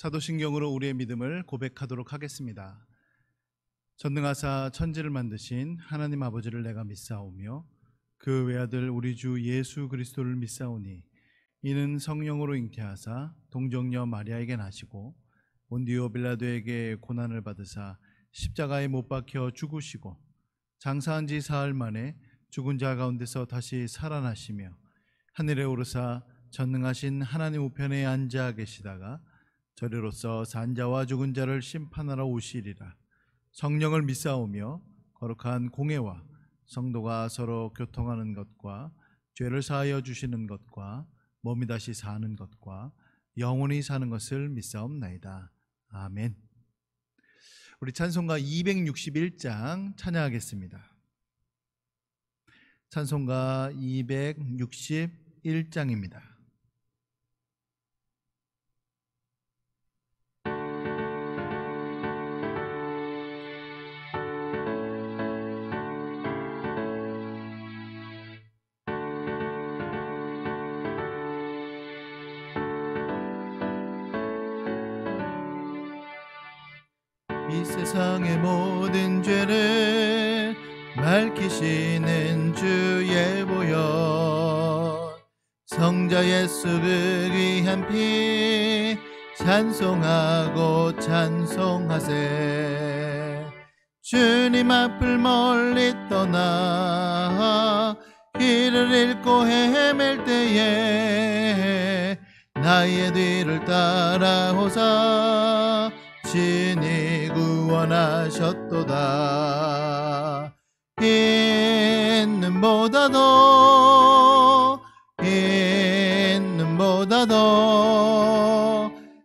사도신경으로 우리의 믿음을 고백하도록 하겠습니다. 전능하사 천지를 만드신 하나님 아버지를 내가 믿사오며 그 외아들 우리 주 예수 그리스도를 믿사오니 이는 성령으로 잉태하사 동정녀 마리아에게 나시고 본디오 빌라도에게 고난을 받으사 십자가에 못 박혀 죽으시고 장사한 지 사흘 만에 죽은 자 가운데서 다시 살아나시며 하늘에 오르사 전능하신 하나님 우편에 앉아 계시다가 저리로서 산자와 죽은 자를 심판하러 오시리라. 성령을 믿사오며 거룩한 공회와 성도가 서로 교통하는 것과 죄를 사하여 주시는 것과 몸이 다시 사는 것과 영원히 사는 것을 믿사옵나이다. 아멘. 우리 찬송가 261장 찬양하겠습니다. 찬송가 261장입니다. 이 세상의 모든 죄를 밝히시는 주의 보혈 성자 예수 그 귀한 피 찬송하고 찬송하세. 주님 앞을 멀리 떠나 길을 잃고 헤맬 때에 나의 뒤를 따라오사 친히 구원하셨도다. 있는 보다도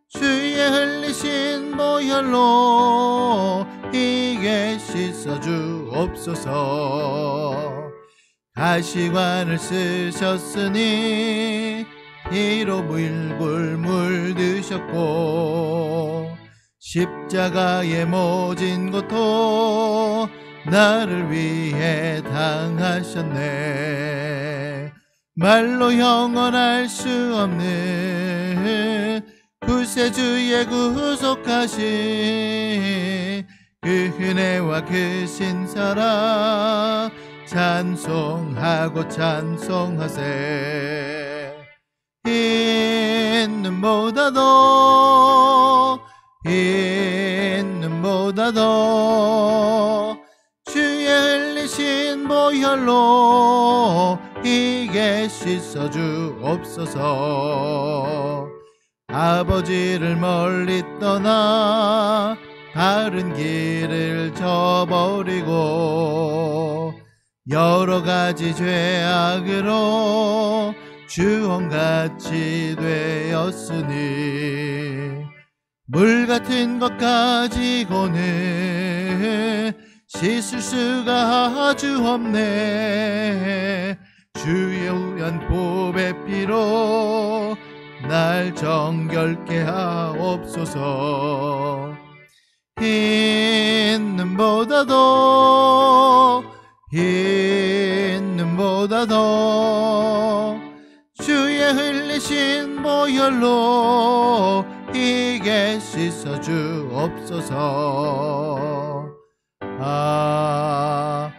주의 흘리신 보혈로 이게 씻어 주옵소서. 가시관을 쓰셨으니 피로 물굴 물드셨고 십자가의 모진 고통 나를 위해 당하셨네. 말로 형언할 수 없는 구세주의 구속하신 그 은혜와 그 신사랑 찬송하고 찬송하세. 있는 보다도 주의 흘리신 보혈로 이게 씻어 주옵소서. 아버지를 멀리 떠나 다른 길을 저버리고 여러 가지 죄악으로 주홍같이 되었으니 물 같은 것 가지고는 씻을 수가 아주 없네. 주의 우연 보배 피로 날 정결케 하옵소서. 있는 보다도 주의 흘리신 보혈로 이게 씻어 주옵소서. 아멘.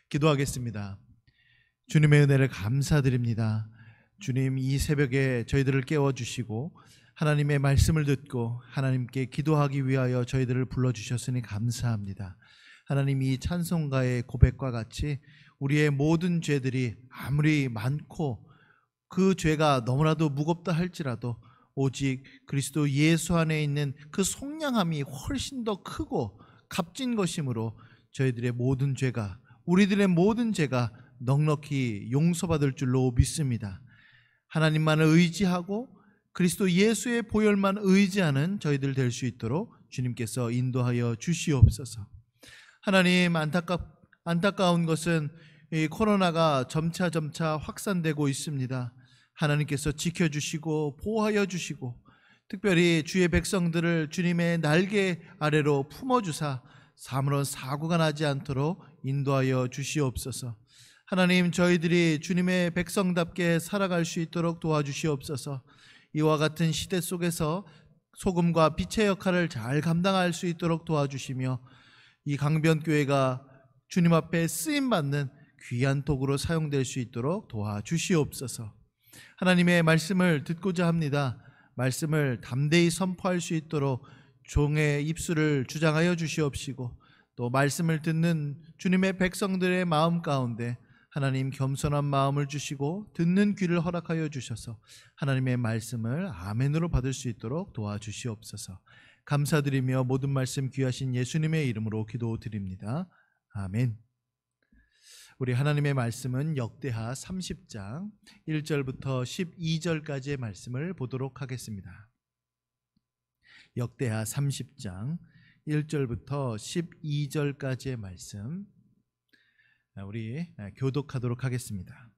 기도하겠습니다. 주님의 은혜를 감사드립니다. 주님, 이 새벽에 저희들을 깨워주시고 하나님의 말씀을 듣고 하나님께 기도하기 위하여 저희들을 불러주셨으니 감사합니다. 하나님, 이 찬송가의 고백과 같이 우리의 모든 죄들이 아무리 많고 그 죄가 너무나도 무겁다 할지라도 오직 그리스도 예수 안에 있는 그 속량함이 훨씬 더 크고 값진 것이므로 저희들의 모든 죄가, 우리들의 모든 죄가 넉넉히 용서받을 줄로 믿습니다. 하나님만을 의지하고 그리스도 예수의 보혈만 의지하는 저희들 될 수 있도록 주님께서 인도하여 주시옵소서. 하나님, 안타까운 것은 이 코로나가 점차 확산되고 있습니다. 하나님께서 지켜주시고 보호하여 주시고 특별히 주의 백성들을 주님의 날개 아래로 품어주사 아무런 사고가 나지 않도록 인도하여 주시옵소서. 하나님, 저희들이 주님의 백성답게 살아갈 수 있도록 도와주시옵소서. 이와 같은 시대 속에서 소금과 빛의 역할을 잘 감당할 수 있도록 도와주시며, 이 강변교회가 주님 앞에 쓰임받는 귀한 도구로 사용될 수 있도록 도와주시옵소서. 하나님의 말씀을 듣고자 합니다. 말씀을 담대히 선포할 수 있도록 종의 입술을 주장하여 주시옵시고, 또 말씀을 듣는 주님의 백성들의 마음 가운데 하나님 겸손한 마음을 주시고 듣는 귀를 허락하여 주셔서 하나님의 말씀을 아멘으로 받을 수 있도록 도와주시옵소서. 감사드리며 모든 말씀 귀하신 예수님의 이름으로 기도드립니다. 아멘. 우리 하나님의 말씀은 역대하 30장 1절부터 12절까지의 말씀을 보도록 하겠습니다. 역대하 30장 1절부터 12절까지의 말씀 우리 교독하도록 하겠습니다.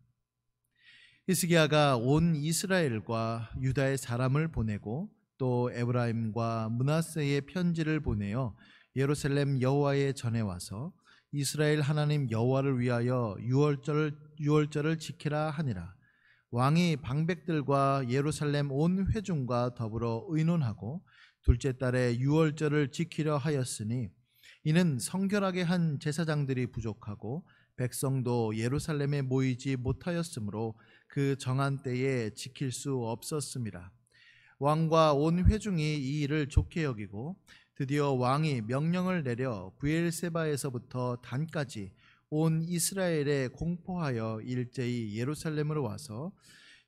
히스기야가 온 이스라엘과 유다의 사람을 보내고 또 에브라임과 므낫세의 편지를 보내어 예루살렘 여호와의 전에 와서 이스라엘 하나님 여호와를 위하여 유월절을 지키라 하니라. 왕이 방백들과 예루살렘 온 회중과 더불어 의논하고 둘째 달에 유월절을 지키려 하였으니 이는 성결하게 한 제사장들이 부족하고 백성도 예루살렘에 모이지 못하였으므로 그 정한 때에 지킬 수 없었습니다. 왕과 온 회중이 이 일을 좋게 여기고 드디어 왕이 명령을 내려 브엘세바에서부터 단까지 온 이스라엘에 공포하여 일제히 예루살렘으로 와서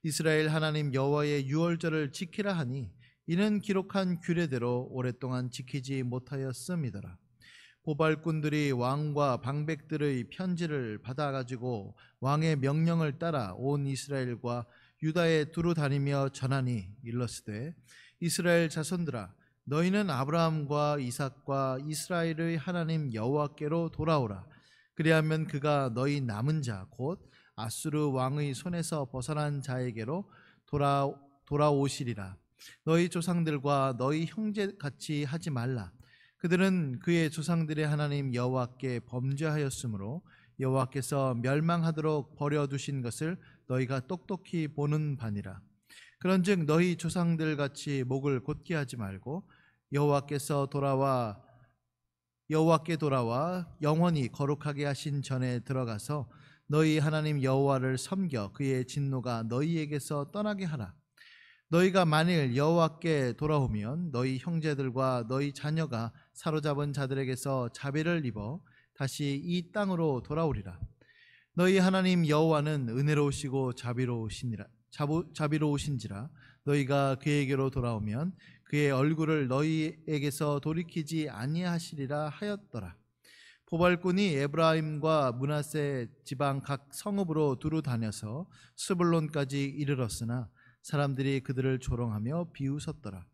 이스라엘 하나님 여호와의 유월절을 지키라 하니 이는 기록한 규례대로 오랫동안 지키지 못하였음이더라. 보발꾼들이 왕과 방백들의 편지를 받아가지고 왕의 명령을 따라 온 이스라엘과 유다에 두루 다니며 전하니 일러스되 이스라엘 자손들아 너희는 아브라함과 이삭과 이스라엘의 하나님 여호와께로 돌아오라. 그리하면 그가 너희 남은 자 곧 아수르 왕의 손에서 벗어난 자에게로 돌아오시리라. 너희 조상들과 너희 형제같이 하지 말라. 그들은 그의 조상들의 하나님 여호와께 범죄하였으므로 여호와께서 멸망하도록 버려두신 것을 너희가 똑똑히 보는 바니라. 그런즉 너희 조상들같이 목을 곧게 하지 말고 여호와께 돌아와 영원히 거룩하게 하신 전에 들어가서 너희 하나님 여호와를 섬겨 그의 진노가 너희에게서 떠나게 하라. 너희가 만일 여호와께 돌아오면 너희 형제들과 너희 자녀가 사로잡은 자들에게서 자비를 입어 다시 이 땅으로 돌아오리라. 너희 하나님 여호와는 은혜로우시고 자비로우신지라. 너희가 그에게로 돌아오면 그의 얼굴을 너희에게서 돌이키지 아니하시리라 하였더라. 보발꾼이 에브라임과 므낫세 지방 각 성읍으로 두루 다녀서 스불론까지 이르렀으나 사람들이 그들을 조롱하며 비웃었더라.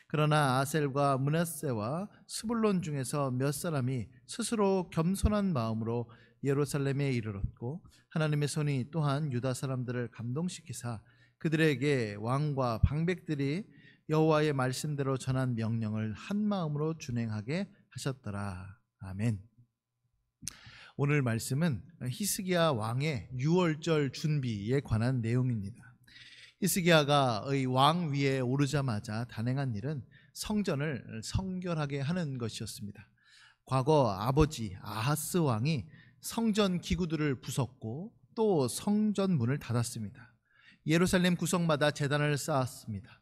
그러나 아셀과 므낫세와 스불론 중에서 몇 사람이 스스로 겸손한 마음으로 예루살렘에 이르렀고 하나님의 손이 또한 유다 사람들을 감동시키사 그들에게 왕과 방백들이 여호와의 말씀대로 전한 명령을 한 마음으로 준행하게 하셨더라. 아멘. 오늘 말씀은 히스기야 왕의 유월절 준비에 관한 내용입니다. 히스기야가 왕 위에 오르자마자 단행한 일은 성전을 성결하게 하는 것이었습니다. 과거 아버지 아하스 왕이 성전 기구들을 부쉈고 또 성전 문을 닫았습니다. 예루살렘 구석마다 제단을 쌓았습니다.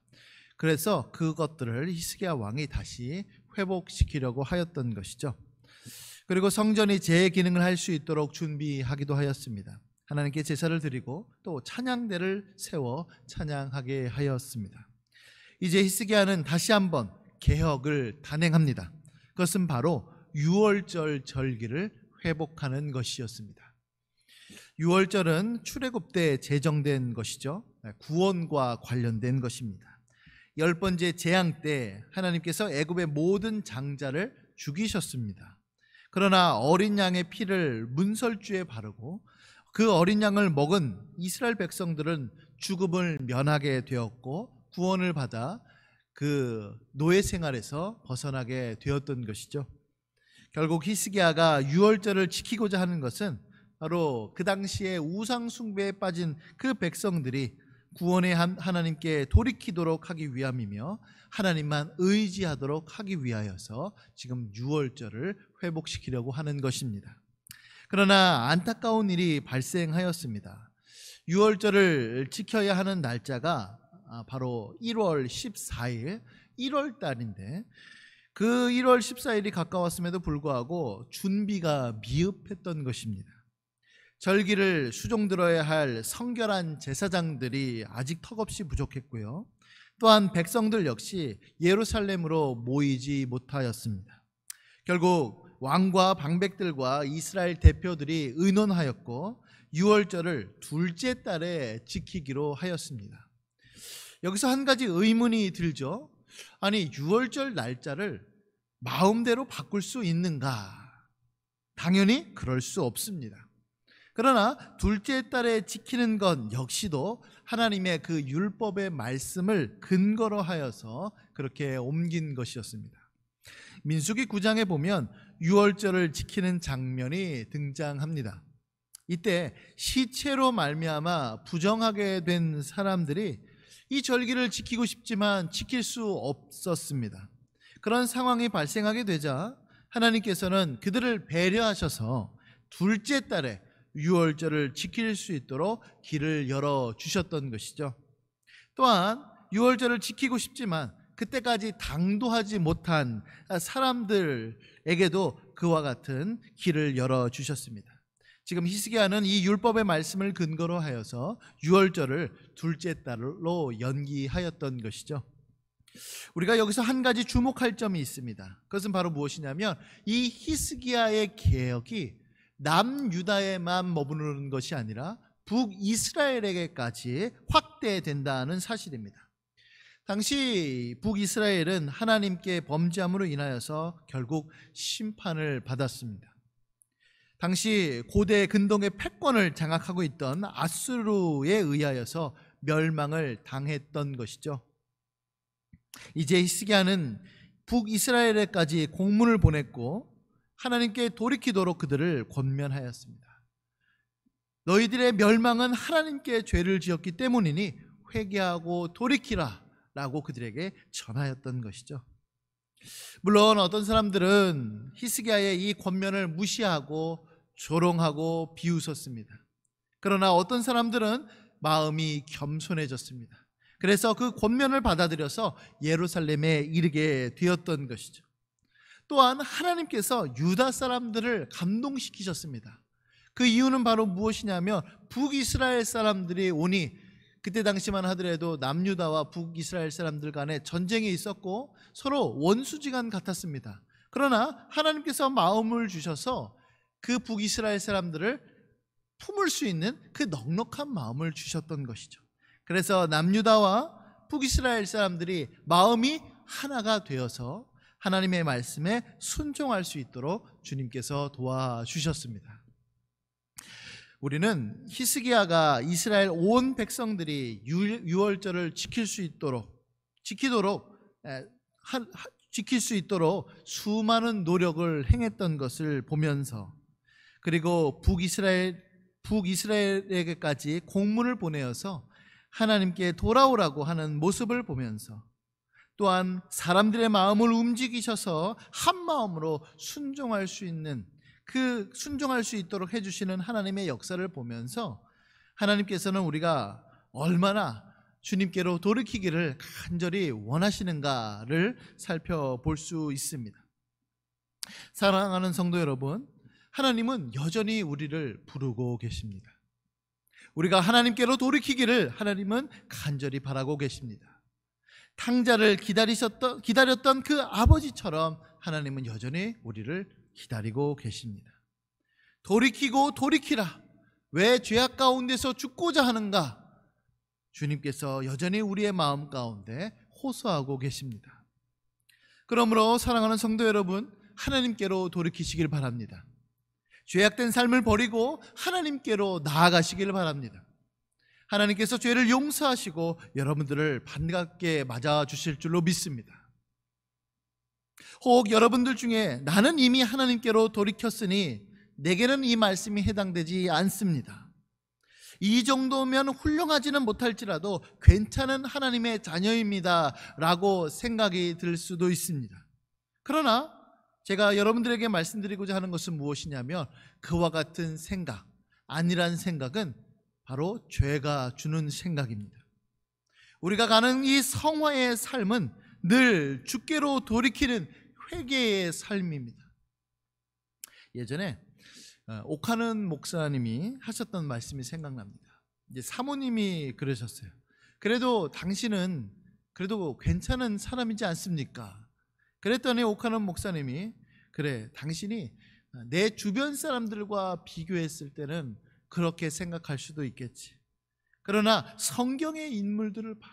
그래서 그것들을 히스기야 왕이 다시 회복시키려고 하였던 것이죠. 그리고 성전이 제 기능을 할 수 있도록 준비하기도 하였습니다. 하나님께 제사를 드리고 또 찬양대를 세워 찬양하게 하였습니다. 이제 히스기야는 다시 한번 개혁을 단행합니다. 그것은 바로 유월절 절기를 회복하는 것이었습니다. 유월절은 출애굽 때 제정된 것이죠. 구원과 관련된 것입니다. 10번째 재앙 때 하나님께서 애굽의 모든 장자를 죽이셨습니다. 그러나 어린 양의 피를 문설주에 바르고 그 어린 양을 먹은 이스라엘 백성들은 죽음을 면하게 되었고 구원을 받아 그 노예 생활에서 벗어나게 되었던 것이죠. 결국 히스기야가 유월절을 지키고자 하는 것은 바로 그 당시에 우상 숭배에 빠진 그 백성들이 구원의 하나님께 돌이키도록 하기 위함이며 하나님만 의지하도록 하기 위하여서 지금 유월절을 회복시키려고 하는 것입니다. 그러나 안타까운 일이 발생하였습니다. 유월절을 지켜야 하는 날짜가 바로 1월 14일 1월 달인데 그 1월 14일이 가까웠음에도 불구하고 준비가 미흡했던 것입니다. 절기를 수종들어야 할 성결한 제사장들이 아직 턱없이 부족했고요. 또한 백성들 역시 예루살렘으로 모이지 못하였습니다. 결국 왕과 방백들과 이스라엘 대표들이 의논하였고 유월절을 둘째 달에 지키기로 하였습니다. 여기서 한 가지 의문이 들죠. 아니, 유월절 날짜를 마음대로 바꿀 수 있는가? 당연히 그럴 수 없습니다. 그러나 둘째 달에 지키는 것 역시도 하나님의 그 율법의 말씀을 근거로 하여서 그렇게 옮긴 것이었습니다. 민수기 9장에 보면 유월절을 지키는 장면이 등장합니다. 이때 시체로 말미암아 부정하게 된 사람들이 이 절기를 지키고 싶지만 지킬 수 없었습니다. 그런 상황이 발생하게 되자 하나님께서는 그들을 배려하셔서 둘째 달에 유월절을 지킬 수 있도록 길을 열어주셨던 것이죠. 또한 유월절을 지키고 싶지만 그때까지 당도하지 못한 사람들에게도 그와 같은 길을 열어주셨습니다. 지금 히스기야는 이 율법의 말씀을 근거로 하여서 유월절을 둘째 달로 연기하였던 것이죠. 우리가 여기서 한 가지 주목할 점이 있습니다. 그것은 바로 무엇이냐면 이 히스기야의 개혁이 남유다에만 머무르는 것이 아니라 북이스라엘에게까지 확대된다는 사실입니다. 당시 북이스라엘은 하나님께 범죄함으로 인하여서 결국 심판을 받았습니다. 당시 고대 근동의 패권을 장악하고 있던 아수르에 의하여서 멸망을 당했던 것이죠. 이제 히스기야는 북이스라엘에까지 공문을 보냈고 하나님께 돌이키도록 그들을 권면하였습니다. 너희들의 멸망은 하나님께 죄를 지었기 때문이니 회개하고 돌이키라 라고 그들에게 전하였던 것이죠. 물론 어떤 사람들은 히스기야의 이 권면을 무시하고 조롱하고 비웃었습니다. 그러나 어떤 사람들은 마음이 겸손해졌습니다. 그래서 그 권면을 받아들여서 예루살렘에 이르게 되었던 것이죠. 또한 하나님께서 유다 사람들을 감동시키셨습니다. 그 이유는 바로 무엇이냐면 북이스라엘 사람들이 오니 그때 당시만 하더라도 남유다와 북이스라엘 사람들 간에 전쟁이 있었고 서로 원수지간 같았습니다. 그러나 하나님께서 마음을 주셔서 그 북이스라엘 사람들을 품을 수 있는 그 넉넉한 마음을 주셨던 것이죠. 그래서 남유다와 북이스라엘 사람들이 마음이 하나가 되어서 하나님의 말씀에 순종할 수 있도록 주님께서 도와주셨습니다. 우리는 히스기야가 이스라엘 온 백성들이 유월절을 지킬 수 있도록 수많은 노력을 행했던 것을 보면서 그리고 북이스라엘에게까지 공문을 보내어서 하나님께 돌아오라고 하는 모습을 보면서 또한 사람들의 마음을 움직이셔서 한 마음으로 순종할 수 있도록 해주시는 하나님의 역사를 보면서 하나님께서는 우리가 얼마나 주님께로 돌이키기를 간절히 원하시는가를 살펴볼 수 있습니다. 사랑하는 성도 여러분, 하나님은 여전히 우리를 부르고 계십니다. 우리가 하나님께로 돌이키기를 하나님은 간절히 바라고 계십니다. 탕자를 기다렸던 그 아버지처럼 하나님은 여전히 우리를 기다리고 계십니다. 돌이키고 돌이키라. 왜 죄악 가운데서 죽고자 하는가? 주님께서 여전히 우리의 마음 가운데 호소하고 계십니다. 그러므로 사랑하는 성도 여러분, 하나님께로 돌이키시길 바랍니다. 죄악된 삶을 버리고 하나님께로 나아가시길 바랍니다. 하나님께서 죄를 용서하시고 여러분들을 반갑게 맞아주실 줄로 믿습니다. 혹 여러분들 중에 나는 이미 하나님께로 돌이켰으니 내게는 이 말씀이 해당되지 않습니다. 이 정도면 훌륭하지는 못할지라도 괜찮은 하나님의 자녀입니다 라고 생각이 들 수도 있습니다. 그러나 제가 여러분들에게 말씀드리고자 하는 것은 무엇이냐면, 그와 같은 생각, 아니란 생각은 바로 죄가 주는 생각입니다. 우리가 가는 이 성화의 삶은 늘 주께로 돌이키는 회개의 삶입니다. 예전에 오카는 목사님이 하셨던 말씀이 생각납니다. 이제 사모님이 그러셨어요. 그래도 당신은 그래도 괜찮은 사람이지 않습니까? 그랬더니 오카는 목사님이, 그래, 당신이 내 주변 사람들과 비교했을 때는 그렇게 생각할 수도 있겠지. 그러나 성경의 인물들을 봐,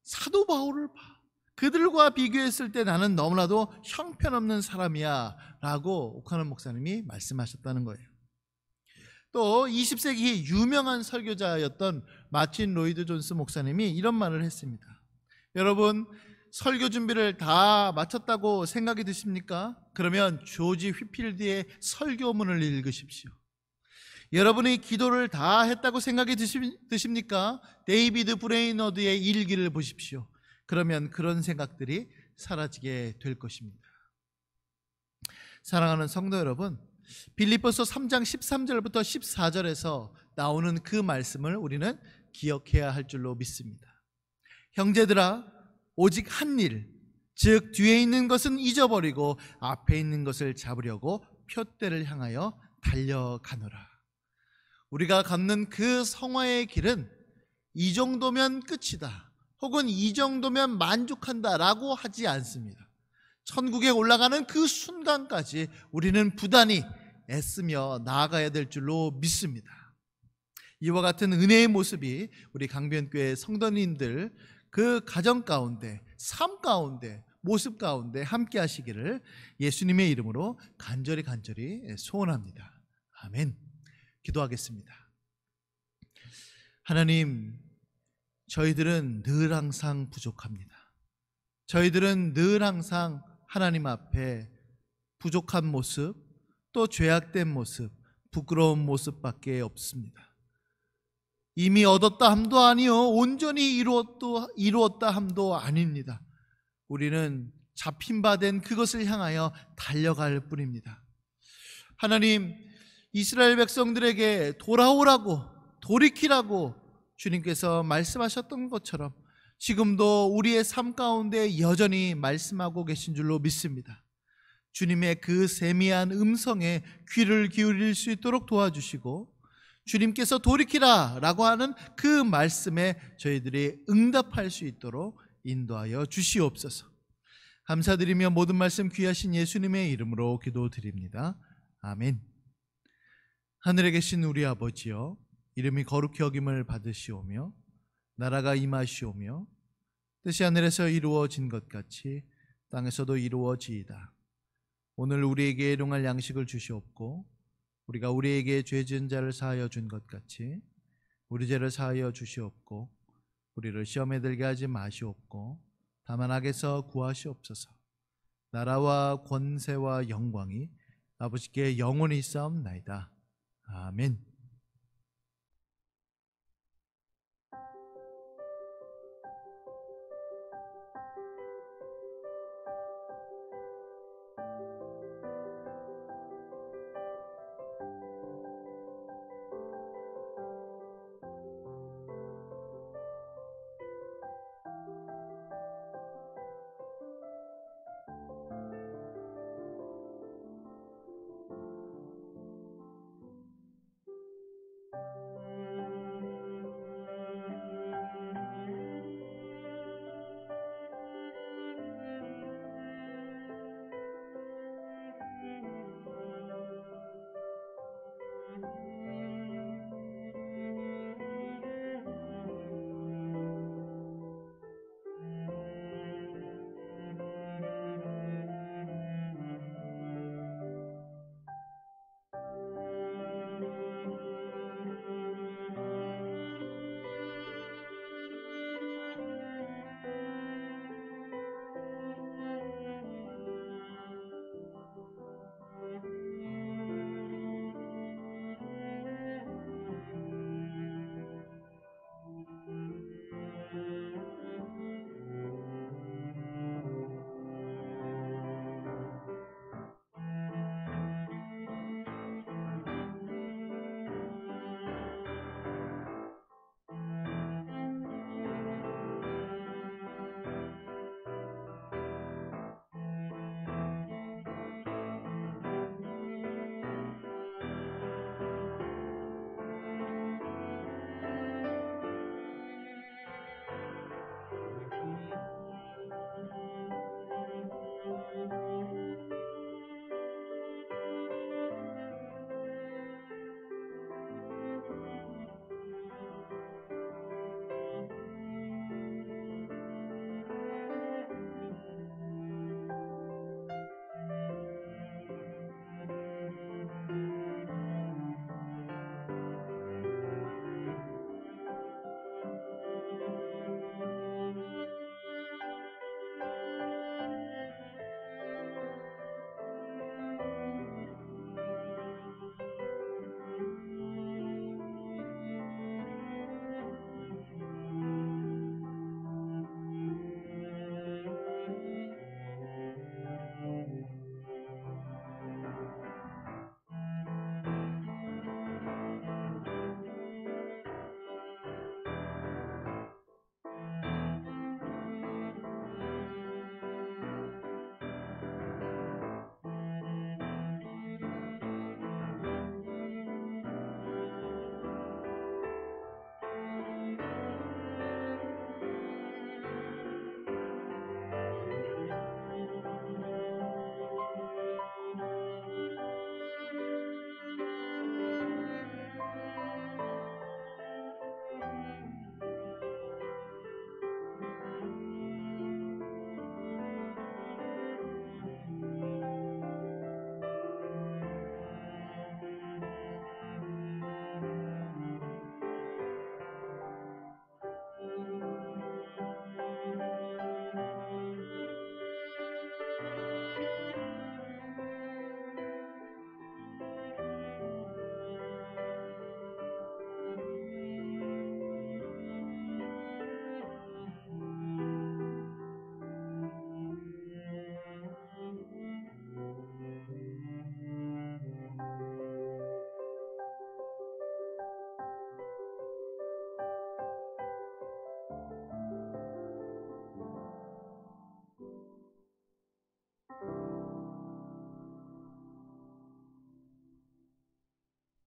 사도 바울을 봐, 그들과 비교했을 때 나는 너무나도 형편없는 사람이야 라고 오카는 목사님이 말씀하셨다는 거예요. 또 20세기 유명한 설교자였던 마틴 로이드 존스 목사님이 이런 말을 했습니다. 여러분, 설교 준비를 다 마쳤다고 생각이 드십니까? 그러면 조지 휘필드의 설교문을 읽으십시오. 여러분이 기도를 다 했다고 생각이 드십니까? 데이비드 브레이너드의 일기를 보십시오. 그러면 그런 생각들이 사라지게 될 것입니다. 사랑하는 성도 여러분, 빌립보서 3장 13절부터 14절에서 나오는 그 말씀을 우리는 기억해야 할 줄로 믿습니다. 형제들아, 오직 한 일, 즉 뒤에 있는 것은 잊어버리고 앞에 있는 것을 잡으려고 표대를 향하여 달려가노라. 우리가 걷는 그 성화의 길은 이 정도면 끝이다, 혹은 이 정도면 만족한다 라고 하지 않습니다. 천국에 올라가는 그 순간까지 우리는 부단히 애쓰며 나아가야 될 줄로 믿습니다. 이와 같은 은혜의 모습이 우리 강변교회 성도님들 그 가정 가운데, 삶 가운데, 모습 가운데 함께 하시기를 예수님의 이름으로 간절히 소원합니다. 아멘. 기도하겠습니다. 하나님, 저희들은 늘 항상 부족합니다. 저희들은 늘 항상 하나님 앞에 부족한 모습, 또 죄악된 모습, 부끄러운 모습밖에 없습니다. 이미 얻었다 함도 아니요, 온전히 이루었다 함도 아닙니다. 우리는 잡힌 바 된 그것을 향하여 달려갈 뿐입니다. 하나님, 이스라엘 백성들에게 돌아오라고, 돌이키라고 주님께서 말씀하셨던 것처럼 지금도 우리의 삶 가운데 여전히 말씀하고 계신 줄로 믿습니다. 주님의 그 세미한 음성에 귀를 기울일 수 있도록 도와주시고, 주님께서 돌이키라 라고 하는 그 말씀에 저희들이 응답할 수 있도록 인도하여 주시옵소서. 감사드리며 모든 말씀 귀하신 예수님의 이름으로 기도드립니다. 아멘. 하늘에 계신 우리 아버지여, 이름이 거룩히 여김을 받으시오며 나라가 임하시오며 뜻이 하늘에서 이루어진 것 같이 땅에서도 이루어지이다. 오늘 우리에게 일용할 양식을 주시옵고, 우리가 우리에게 죄 지은 자를 사하여 준 것 같이 우리 죄를 사하여 주시옵고, 우리를 시험에 들게 하지 마시옵고 다만 악에서 구하시옵소서. 나라와 권세와 영광이 아버지께 영원히 있사옵나이다. 아멘.